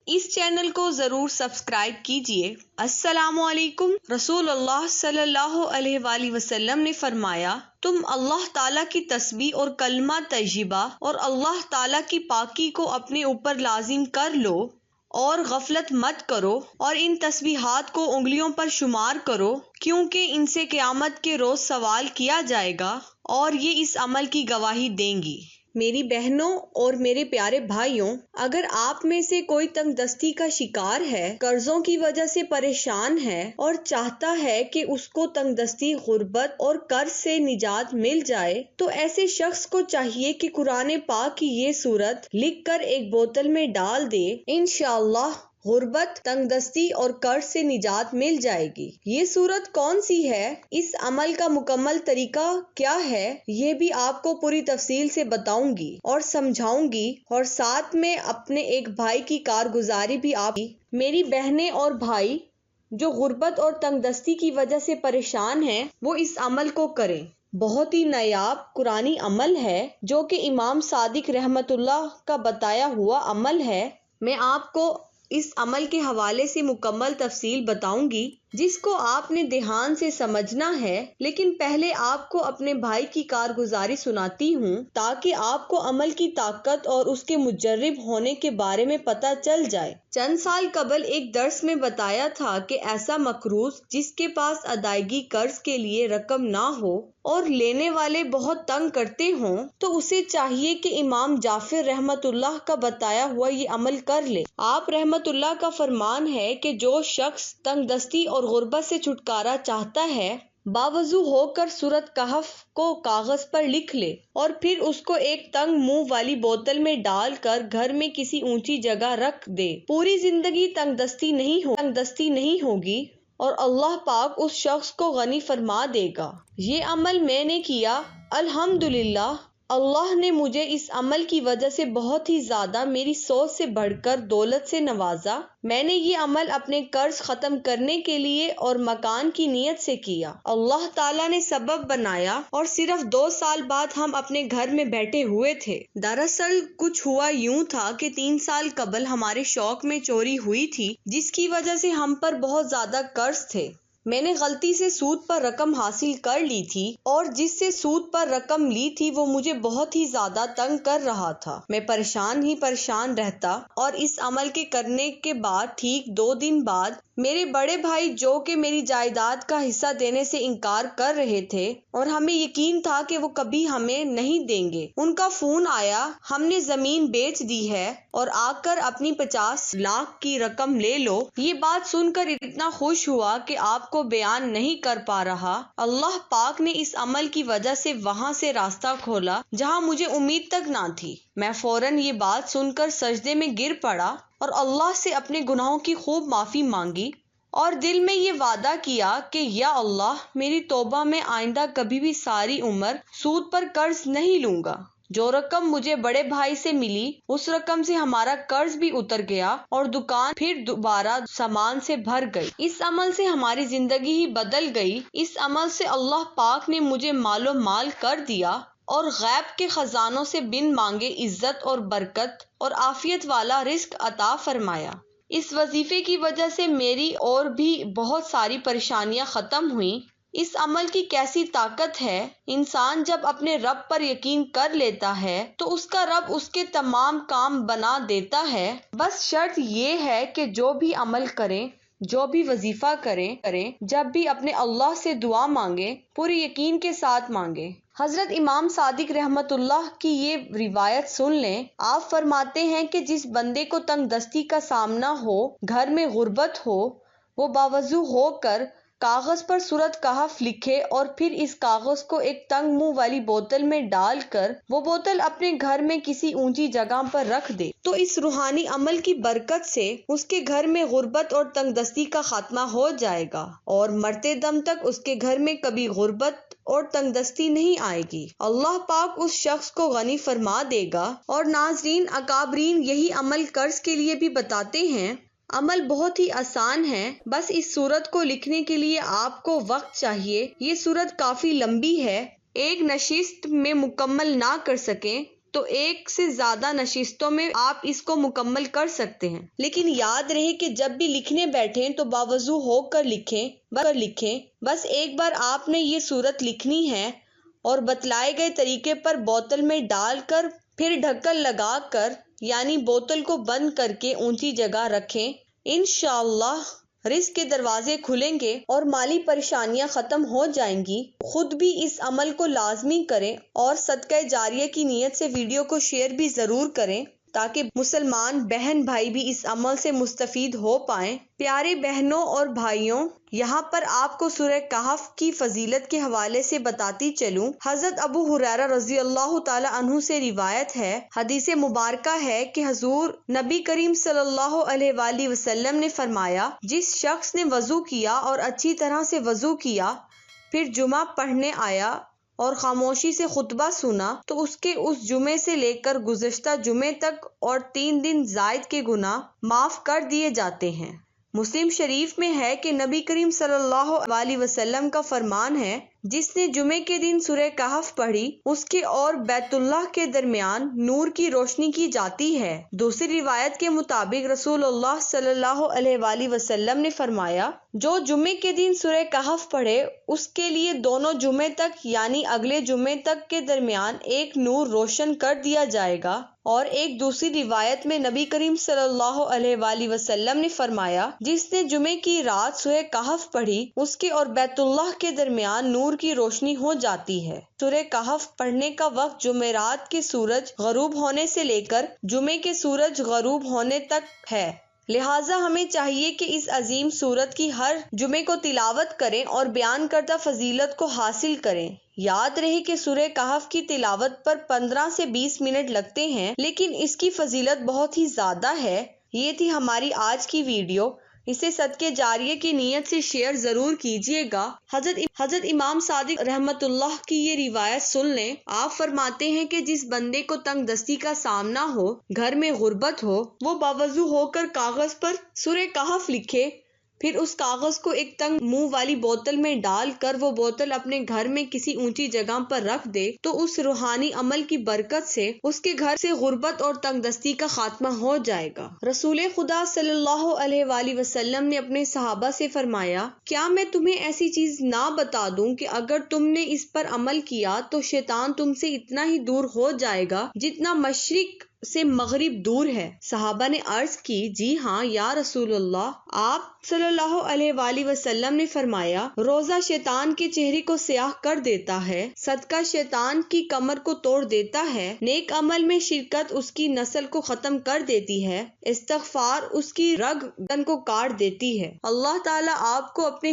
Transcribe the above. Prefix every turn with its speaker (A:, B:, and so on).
A: اس channel کو ضرور subscribe کیجیے۔ السلام علیکم۔ رسول اللہ صلی اللہ علیہ وآلہ وسلم نے فرمایا، تم اللہ تعالیٰ کی تسبیح اور کلمہ طیبہ اور اللہ تعالیٰ کی پاکی کو اپنے اوپر لازم کر لو اور غفلت مت کرو، اور ان تسبیحات کو انگلیوں پر شمار کرو، کیونکہ ان سے قیامت کے روز سوال کیا جائے گا اور یہ اس عمل کی گواہی دیں گی۔ میری بہنوں اور میرے پیارے بھائیوں، اگر آپ میں سے کوئی تنگ دستی کا شکار ہے، قرضوں کی وجہ سے پریشان ہے اور چاہتا ہے کہ اس کو تنگ دستی، غربت اور قرض سے نجات مل جائے، تو ایسے شخص کو چاہیے کہ قرآن پاک کی یہ سورت لکھ کر ایک بوتل میں ڈال دے۔ انشاءاللہ غربت، تنگ دستی اور قرض سے نجات مل جائے گی۔ یہ سورت کون سی ہے، اس عمل کا مکمل طریقہ کیا ہے، یہ بھی آپ کو پوری تفصیل سے بتاؤں گی اور سمجھاؤں گی، اور ساتھ میں اپنے ایک بھائی کی کارگزاری بھی آپ کی۔ میری بہنیں اور بھائی جو غربت اور تنگ دستی کی وجہ سے پریشان ہیں، وہ اس عمل کو کریں۔ بہت ہی نایاب قرآنی عمل ہے جو کہ امام صادق رحمۃ اللہ کا بتایا ہوا عمل ہے۔ میں آپ کو اس عمل کے حوالے سے مکمل تفصیل بتاؤں گی جس کو آپ نے دھیان سے سمجھنا ہے، لیکن پہلے آپ کو اپنے بھائی کی کارگزاری سناتی ہوں تاکہ آپ کو عمل کی طاقت اور اس کے مجرب ہونے کے بارے میں پتہ چل جائے۔ چند سال قبل ایک درس میں بتایا تھا کہ ایسا مقروض جس کے پاس ادائیگی قرض کے لیے رقم نہ ہو اور لینے والے بہت تنگ کرتے ہوں، تو اسے چاہیے کہ امام جعفر رحمۃ اللہ کا بتایا ہوا یہ عمل کر لے۔ آپ رحمۃ اللہ کا فرمان ہے کہ جو شخص تنگ دستی اور غربت سے چھٹکارا چاہتا ہے، باوضو ہو کر سورۃ کہف کو کاغذ پر لکھ لے اور پھر اس کو ایک تنگ منہ والی بوتل میں ڈال کر گھر میں کسی اونچی جگہ رکھ دے۔ پوری زندگی تنگ دستی نہیں ہوگی اور اللہ پاک اس شخص کو غنی فرما دے گا۔ یہ عمل میں نے کیا، الحمدللہ اللہ نے مجھے اس عمل کی وجہ سے بہت ہی زیادہ میری سوچ سے بڑھ کر دولت سے نوازا۔ میں نے یہ عمل اپنے قرض ختم کرنے کے لیے اور مکان کی نیت سے کیا۔ اللہ تعالیٰ نے سبب بنایا اور صرف 2 سال بعد ہم اپنے گھر میں بیٹھے ہوئے تھے۔ دراصل کچھ ہوا یوں تھا کہ 3 سال قبل ہمارے شوق میں چوری ہوئی تھی، جس کی وجہ سے ہم پر بہت زیادہ قرض تھے۔ میں نے غلطی سے سود پر رقم حاصل کر لی تھی اور جس سے سود پر رقم لی تھی وہ مجھے بہت ہی زیادہ تنگ کر رہا تھا۔ میں پریشان رہتا اور اس عمل کے کرنے کے بعد ٹھیک 2 دن بعد میرے بڑے بھائی جو کہ میری جائیداد کا حصہ دینے سے انکار کر رہے تھے اور ہمیں یقین تھا کہ وہ کبھی ہمیں نہیں دیں گے، ان کا فون آیا، ہم نے زمین بیچ دی ہے اور آ کر اپنی 50 لاکھ کی رقم لے لو۔ یہ بات سن کر اتنا خوش ہوا کہ آپ کو بیان نہیں کر پا رہا۔ اللہ پاک نے اس عمل کی وجہ سے وہاں سے راستہ کھولا جہاں مجھے امید تک نہ تھی۔ میں فوراً یہ بات سن کر سجدے میں گر پڑا اور اللہ سے اپنے گناہوں کی خوب معافی مانگی اور دل میں یہ وعدہ کیا کہ یا اللہ، میری توبہ میں آئندہ کبھی بھی ساری عمر سود پر قرض نہیں لوں گا۔ جو رقم مجھے بڑے بھائی سے ملی اس رقم سے ہمارا قرض بھی اتر گیا اور دکان پھر دوبارہ سامان سے بھر گئی۔ اس عمل سے ہماری زندگی ہی بدل گئی۔ اس عمل سے اللہ پاک نے مجھے مال و مال کر دیا اور غیب کے خزانوں سے بن مانگے عزت اور برکت اور عافیت والا رزق عطا فرمایا۔ اس وظیفے کی وجہ سے میری اور بھی بہت ساری پریشانیاں ختم ہوئیں۔ اس عمل کی کیسی طاقت ہے، انسان جب اپنے رب پر یقین کر لیتا ہے تو اس کا رب اس کے تمام کام بنا دیتا ہے۔ بس شرط یہ ہے کہ جو بھی عمل کریں، جو بھی وظیفہ کریں، جب بھی اپنے اللہ سے دعا مانگیں، پورے یقین کے ساتھ مانگیں۔ حضرت امام صادق رحمۃ اللہ کی یہ روایت سن لیں۔ آپ فرماتے ہیں کہ جس بندے کو تنگ دستی کا سامنا ہو، گھر میں غربت ہو، وہ باوضو ہو کر کاغذ پر سورۃ کہف لکھے اور پھر اس کاغذ کو ایک تنگ منہ والی بوتل میں ڈال کر وہ بوتل اپنے گھر میں کسی اونچی جگہ پر رکھ دے، تو اس روحانی عمل کی برکت سے اس کے گھر میں غربت اور تنگ دستی کا خاتمہ ہو جائے گا اور مرتے دم تک اس کے گھر میں کبھی غربت اور تنگ دستی نہیں آئے گی۔ اللہ پاک اس شخص کو غنی فرما دے گا۔ اور ناظرین، اکابرین یہی عمل قرض کے لیے بھی بتاتے ہیں۔ عمل بہت ہی آسان ہے، بس اس سورت کو لکھنے کے لیے آپ کو وقت چاہیے۔ یہ سورت کافی لمبی ہے، ایک نشست میں مکمل نہ کر سکیں تو 1 سے زیادہ نشستوں میں آپ اس کو مکمل کر سکتے ہیں۔ لیکن یاد رہے کہ جب بھی لکھنے بیٹھیں تو باوضو ہو کر لکھیں۔ بس ایک بار آپ نے یہ سورت لکھنی ہے اور بتلائے گئے طریقے پر بوتل میں ڈال کر پھر ڈھکن لگا کر یعنی بوتل کو بند کر کے اونچی جگہ رکھیں۔ انشاءاللہ رزق کے دروازے کھلیں گے اور مالی پریشانیاں ختم ہو جائیں گی۔ خود بھی اس عمل کو لازمی کریں اور صدقہ جاریہ کی نیت سے ویڈیو کو شیئر بھی ضرور کریں تاکہ مسلمان بہن بھائی بھی اس عمل سے مستفید ہو پائیں۔ پیارے بہنوں اور بھائیوں، یہاں پر آپ کو سورہ کہف کی فضیلت کے حوالے سے بتاتی چلوں۔ حضرت ابو ہریرہ رضی اللہ تعالی عنہ سے روایت ہے، حدیث مبارکہ ہے کہ حضور نبی کریم صلی اللہ علیہ وآلہ وسلم نے فرمایا، جس شخص نے وضو کیا اور اچھی طرح سے وضو کیا، پھر جمعہ پڑھنے آیا اور خاموشی سے خطبہ سنا تو اس کے اس جمعے سے لے کر گزشتہ جمعے تک اور 3 دن زائد کے گناہ معاف کر دیے جاتے ہیں۔ مسلم شریف میں ہے کہ نبی کریم صلی اللہ علیہ وسلم کا فرمان ہے، جس نے جمعے کے دن سورہ کہف پڑھی اس کے اور بیت اللہ کے درمیان نور کی روشنی کی جاتی ہے۔ دوسری روایت کے مطابق رسول اللہ صلی اللہ علیہ وآلہ وسلم نے فرمایا، جو جمعے کے دن سورہ کہف پڑھے اس کے لیے دونوں جمعے تک یعنی اگلے جمعے تک کے درمیان ایک نور روشن کر دیا جائے گا۔ اور ایک دوسری روایت میں نبی کریم صلی اللہ علیہ وآلہ وسلم نے فرمایا، جس نے جمعے کی رات سورہ کہف پڑھی اس کے اور بیت اللہ کے درمیان نور کی روشنی ہو جاتی ہے۔ سورہ کہف پڑھنے کا وقت جمعرات کے سورج غروب ہونے سے لے کر جمعے کے سورج غروب ہونے تک ہے، لہٰذا ہمیں چاہیے کہ اس عظیم سورت کی ہر جمعے کو تلاوت کریں اور بیان کردہ فضیلت کو حاصل کریں۔ یاد رہے کہ سورہ کہف کی تلاوت پر 15 سے 20 منٹ لگتے ہیں، لیکن اس کی فضیلت بہت ہی زیادہ ہے۔ یہ تھی ہماری آج کی ویڈیو، اسے صدقے جاریہ کی نیت سے شیئر ضرور کیجیے گا۔ حضرت امام صادق رحمت اللہ کی یہ روایت سن لیں۔ آپ فرماتے ہیں کہ جس بندے کو تنگ دستی کا سامنا ہو، گھر میں غربت ہو، وہ باوضو ہو کر کاغذ پر سورہ کہف لکھے، پھر اس کاغذ کو ایک تنگ منہ والی بوتل میں ڈال کر وہ بوتل اپنے گھر میں کسی اونچی جگہ پر رکھ دے تو اس روحانی عمل کی برکت سے اس کے گھر سے غربت اور تنگ دستی کا خاتمہ ہو جائے گا۔ رسول خدا صلی اللہ علیہ وآلہ وسلم نے اپنے صحابہ سے فرمایا، کیا میں تمہیں ایسی چیز نہ بتا دوں کہ اگر تم نے اس پر عمل کیا تو شیطان تم سے اتنا ہی دور ہو جائے گا جتنا مشرق سے مغرب دور ہے؟ صحابہ نے عرض کی، جی ہاں یا رسول اللہ۔ آپ صلی اللہ علیہ وآلہ وسلم نے فرمایا، روزہ شیطان کے چہرے کو سیاہ کر دیتا ہے، صدقہ شیطان کی کمر کو توڑ دیتا ہے، نیک عمل میں شرکت اس کی نسل کو ختم کر دیتی ہے، استغفار اس کی رگ گردن کو کاٹ دیتی ہے۔ اللہ تعالیٰ آپ کو اپنے